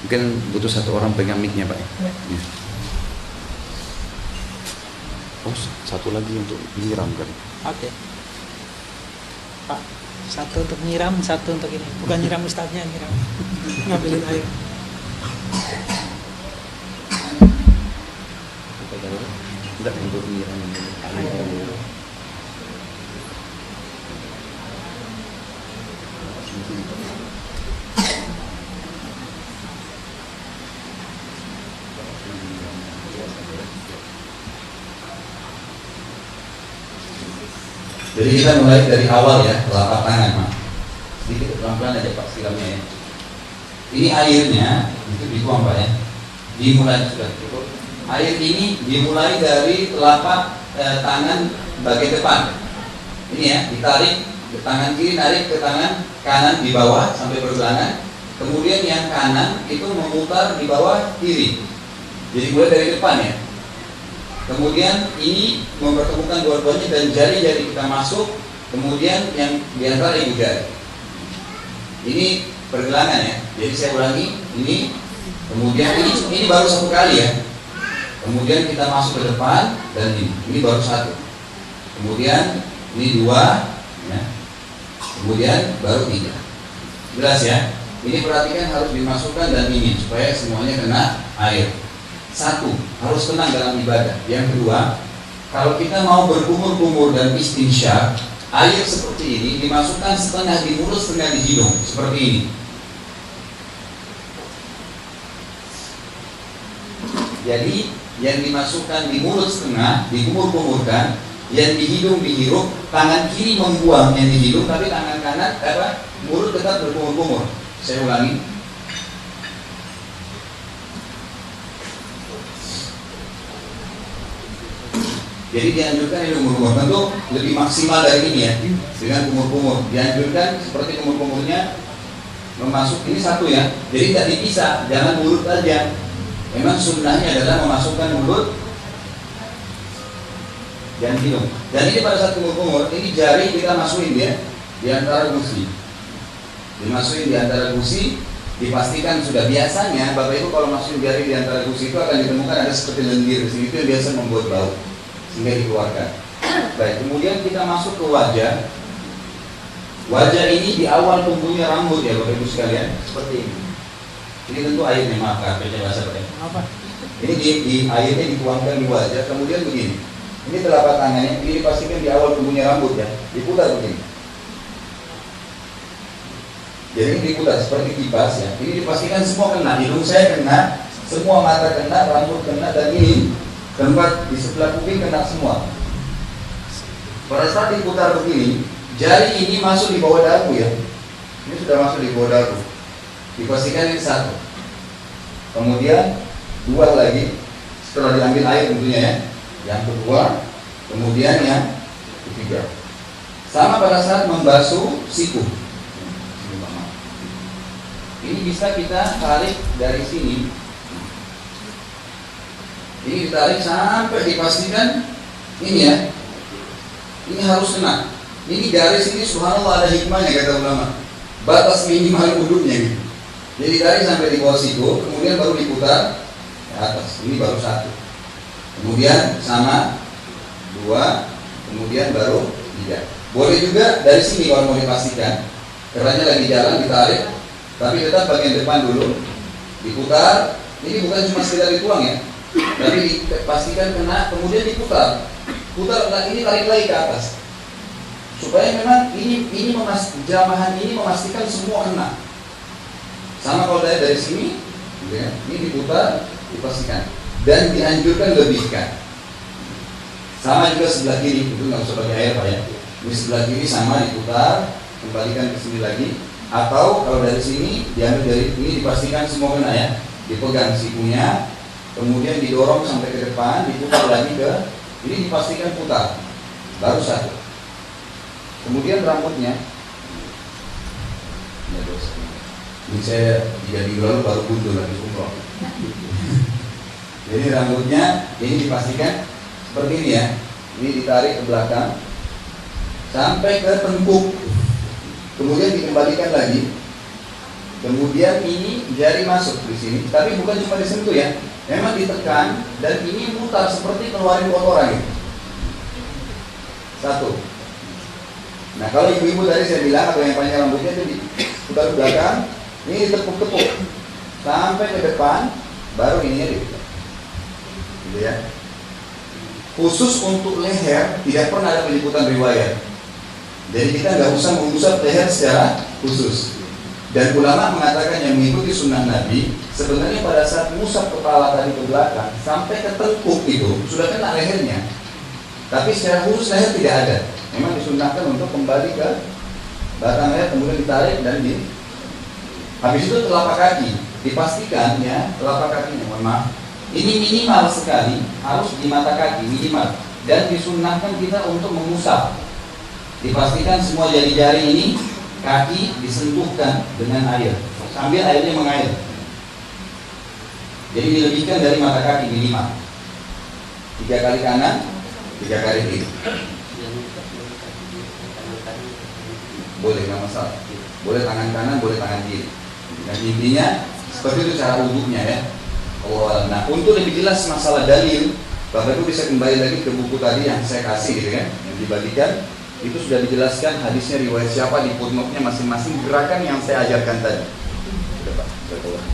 Mungkin butuh satu orang pegang mic-nya Pak. Ya. Ya. Oh, satu lagi untuk nyiram kan? Oke. Pak, satu untuk nyiram, satu untuk ini. Bukan nyiram ustadznya, nyiram. Ngambilin air. Enggak, untuk nyiram air. Jadi kita mulai dari awal ya, telapak tangan, Pak. Sedikit pelan-pelan aja Pak siramnya ya. Ini airnya itu dituang Pak ya. Dimulai sudah cukup. Air ini dimulai dari telapak tangan bagian depan. Ini ya, ditarik ke tangan kiri, narik ke tangan kanan di bawah sampai bergelangan. Kemudian yang kanan itu memutar di bawah kiri. Jadi mulai dari depan ya. Kemudian ini mempertemukan dua-duanya dan jari-jari kita masuk. Kemudian yang di antara ibu jari. Ini pergelangan ya. Jadi saya ulangi, ini kemudian ini baru satu kali ya. Kemudian kita masuk ke depan dan ini baru satu. Kemudian ini dua, ya. Kemudian baru tiga. Jelas ya. Ini perhatikan harus dimasukkan dan ini supaya semuanya kena air. Satu, harus tenang dalam ibadah. Yang kedua, kalau kita mau berkumur-kumur dan istinsyak, air seperti ini dimasukkan setengah di mulut, setengah di hidung, seperti ini. Jadi, yang dimasukkan di mulut setengah, dikumur-kumurkan, yang di hidung dihirup, tangan kiri membuang yang di hidung, tapi tangan kanan, mulut tetap berkumur-kumur. Saya ulangi. Jadi dianjurkan ini kumur-kumur, tentu lebih maksimal dari ini ya, dengan kumur-kumur. Dianjurkan seperti kumur-kumurnya memasuk ini satu ya. Jadi tidak dipisah, jangan mulut aja. Memang sunnahnya adalah memasukkan mulut dan hidung. Dan ini pada saat kumur-kumur, ini jari kita masukin ya di antara gusi. Dimasukin di antara gusi, dipastikan sudah. Biasanya Bapak Ibu kalau masukin jari di antara gusi itu akan ditemukan ada seperti lendir di sini, itu yang biasa membuat bau, sehingga dikeluarkan. Baik, kemudian kita masuk ke wajah. Wajah ini di awal tumbuhnya rambut ya Bapak Ibu sekalian, seperti ini. Ini tentu airnya, maaf karpetnya basah Pak. Apa? Ini di airnya dituangkan di wajah, kemudian begini. Ini telapak tangannya, ini dipastikan di awal tumbuhnya rambut ya, diputar begini. Jadi ini diputar seperti kipas ya. Ini dipastikan semua kena, hidung saya kena, semua mata kena, rambut kena, dan ini tempat di sebelah kuping kena semua. Pada saat diputar begini, jari ini masuk di bawah dagu ya. Ini sudah masuk di bawah dagu. Dipastikan ini satu. Kemudian dua lagi setelah diambil air tentunya ya. Yang kedua, kemudian yang ketiga. Sama pada saat membasuh siku. Ini bisa kita tarik dari sini. Ini ditarik sampai dipastikan ini ya. Ini harus kena. Ini garis ini subhanallah ada hikmahnya kata ulama. Batas minimal wudhunya gitu. Jadi tarik sampai di bawah siku, kemudian baru diputar ke atas. Ini baru satu. Kemudian sama dua, kemudian baru tiga. Boleh juga dari sini kalau mau dipastikan. Kerannya lagi jalan ditarik, tapi tetap bagian depan dulu diputar. Ini bukan cuma sekedar dituang ya, tapi dipastikan kena, kemudian diputar. Putar ini tarik lagi ke atas. Supaya memang ini jamahan ini memastikan semua kena. Sama kalau dari sini, ya, ini diputar, dipastikan dan dianjurkan lebihkan. Sama juga sebelah kiri, itu nggak usah pakai air Pak ya. Ini sebelah kiri sama diputar, kembalikan ke sini lagi. Atau kalau dari sini diambil dari ini dipastikan semua kena ya. Dipegang sikunya, kemudian didorong sampai ke depan, diputar lagi ke ini dipastikan putar. Baru satu. Kemudian rambutnya. Ini saya 3 minggu lalu baru gundul lagi umroh. Jadi rambutnya ini dipastikan seperti ini ya. Ini ditarik ke belakang sampai ke tengkuk. Kemudian dikembalikan lagi. Kemudian ini jari masuk di sini, tapi bukan cuma disentuh ya, memang ditekan dan ini mutar seperti keluarin kotoran gitu. Satu. Nah kalau ibu-ibu tadi saya bilang atau yang panjang rambutnya itu diputar ke belakang, ini ditepuk-tepuk sampai ke depan, baru ininya diputar. Gitu ya. Khusus untuk leher tidak pernah ada penyebutan riwayat. Jadi kita nggak usah mengusap leher secara khusus. Dan ulama mengatakan yang mengikuti sunnah Nabi sebenarnya pada saat mengusap kepala tadi ke belakang sampai ke tengkuk itu sudah kena lehernya. Tapi secara khusus leher tidak ada. Memang disunnahkan untuk kembali ke batang leher kemudian ditarik dan habis itu telapak kaki dipastikan ya telapak kakinya mohon maaf ini minimal sekali harus di mata kaki minimal dan disunnahkan kita untuk mengusap. Dipastikan semua jari-jari ini kaki disentuhkan dengan air sambil airnya mengalir. Jadi dilebihkan dari mata kaki minimal 3 kali kanan 3 kali kiri. Boleh nggak masalah. Boleh tangan kanan boleh tangan kiri. Dan intinya seperti itu cara wudhunya ya. Nah untuk lebih jelas masalah dalil Bapak Ibu bisa kembali lagi ke buku tadi yang saya kasih gitu kan yang dibagikan. Itu sudah dijelaskan hadisnya riwayat siapa di footnote-nya masing-masing gerakan yang saya ajarkan tadi. Sudah Pak, saya keluar.